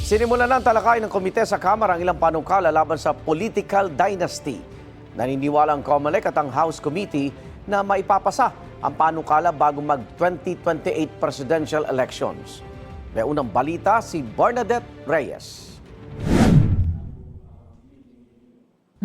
Sinimulan ng talakay ng komite sa Kamara ang ilang panukala laban sa political dynasty. Naniniwala ang COMELEC at ang House Committee na maipapasa ang panukala bago mag-2028 presidential elections. May unang balita si Bernadette Reyes.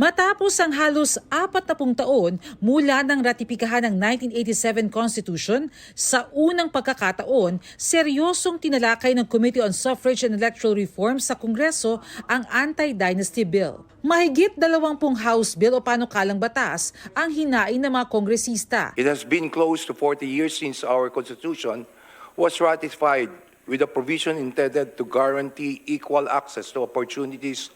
Matapos ang halos 40 taon mula ng ratipikahan ng 1987 Constitution, sa unang pagkakataon, seryosong tinalakay ng Committee on Suffrage and Electoral Reform sa Kongreso ang Anti-Dynasty Bill. Mahigit 20 House Bill o panukalang batas ang hinain ng mga kongresista. It has been close to 40 years since our Constitution was ratified with a provision intended to guarantee equal access to opportunities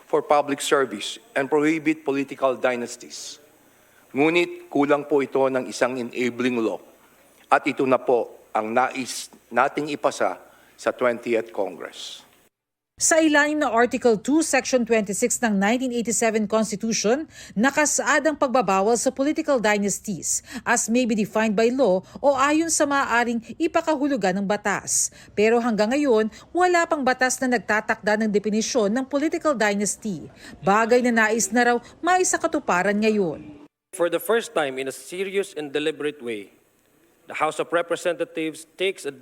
for public service and prohibit political dynasties. Ngunit kulang po ito ng isang enabling law. At ito na po ang nais nating ipasa sa 20th Congress. Sa ilalim ng Article 2, Section 26 ng 1987 Constitution, nakasaad ang pagbabawal sa political dynasties as may be defined by law o ayon sa maaaring ipakahulugan ng batas. Pero hanggang ngayon, wala pang batas na nagtatakda ng definisyon ng political dynasty, bagay na nais na raw maisakatuparan ngayon. For the first time in a serious and deliberate way, the House of Representatives takes a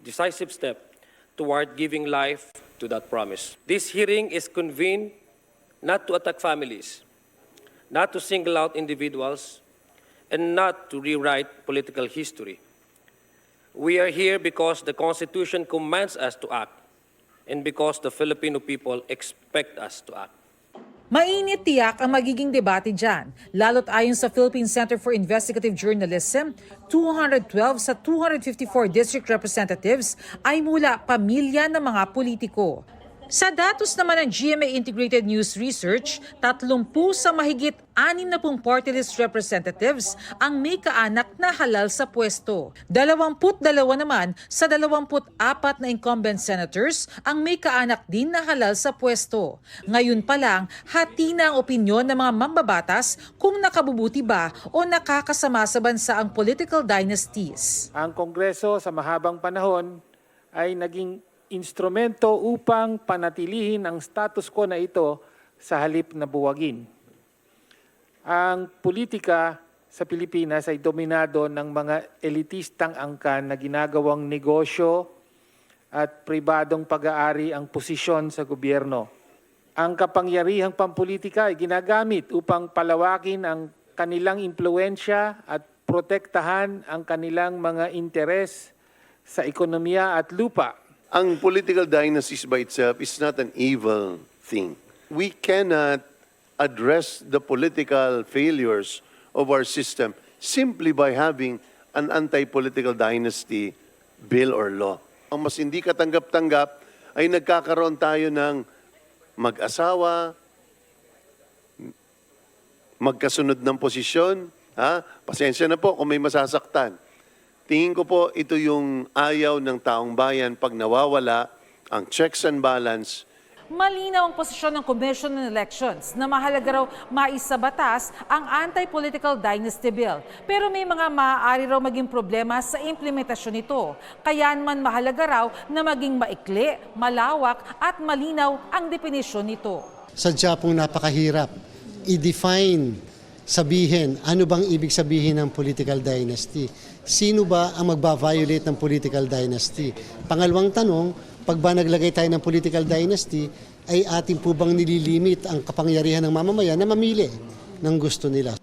decisive step toward giving life to that promise. This hearing is convened not to attack families, not to single out individuals, and not to rewrite political history. We are here because the Constitution commands us to act, and because the Filipino people expect us to act. Mainit tiyak ang magiging debate dyan, lalo't ayon sa Philippine Center for Investigative Journalism, 212 sa 254 district representatives ay mula pamilya ng mga politiko. Sa datos naman ng GMA Integrated News Research, 30 sa mahigit 60 party list representatives ang may kaanak na halal sa pwesto. 22 naman sa 24 na incumbent senators ang may kaanak din na halal sa pwesto. Ngayon pa lang, hati na ang opinyon ng mga mambabatas kung nakabubuti ba o nakakasama sa bansa ang political dynasties. Ang Kongreso sa mahabang panahon ay naging instrumento upang panatilihin ang status quo na ito sa halip na buwagin. Ang politika sa Pilipinas ay dominado ng mga elitistang angkan na ginagawang negosyo at pribadong pag-aari ang posisyon sa gobyerno. Ang kapangyarihang pampolitika ay ginagamit upang palawakin ang kanilang impluensya at protektahan ang kanilang mga interes sa ekonomiya at lupa. Ang political dynasties by itself is not an evil thing. We cannot address the political failures of our system simply by having an anti-political dynasty bill or law. Ang mas hindi katanggap-tanggap ay nagkakaroon tayo ng mag-asawa, magkasunod ng posisyon. Pasensya na po kung may masasaktan. Tingin ko po ito yung ayaw ng taong bayan pag nawawala ang checks and balance. Malinaw ang posisyon ng Commission on Elections na mahalaga raw maisabatas ang Anti-Political Dynasty Bill. Pero may mga maaari raw maging problema sa implementasyon nito. Kaya naman mahalaga raw na maging maikli, malawak at malinaw ang definisyon nito. Sadya pong napakahirap i-define, sabihin, ano bang ibig sabihin ng political dynasty? Sino ba ang magba-violate ng political dynasty? Pangalawang tanong, pag ba naglagay tayo ng political dynasty, ay ating po bang nililimit ang kapangyarihan ng mamamayan na mamili ng gusto nila?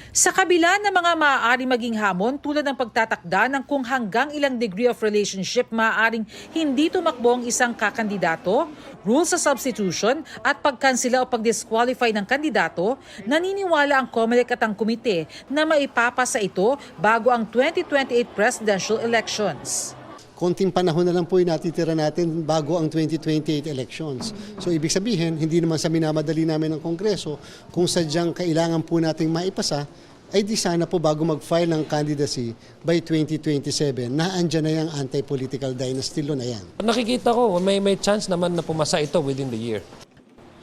Sa kabila ng mga maaari maging hamon tulad ng pagtatakda ng kung hanggang ilang degree of relationship maaaring hindi tumakbo ang isang kakandidato, rules sa substitution at pagkansela o pag-disqualify ng kandidato, naniniwala ang COMELEC at ang komite na maipapasa ito bago ang 2028 presidential elections. Konting panahon na lang po yung natitira natin bago ang 2028 elections. So ibig sabihin, hindi naman sa minamadali namin ng Kongreso, kung sadyang kailangan po nating maipasa, ay di sana po bago mag-file ng candidacy by 2027, na andyan na yung anti-political dynasty law na yan. Nakikita ko, may chance naman na pumasa ito within the year.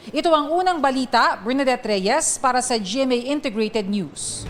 Ito ang unang balita, Bernadette Reyes para sa GMA Integrated News.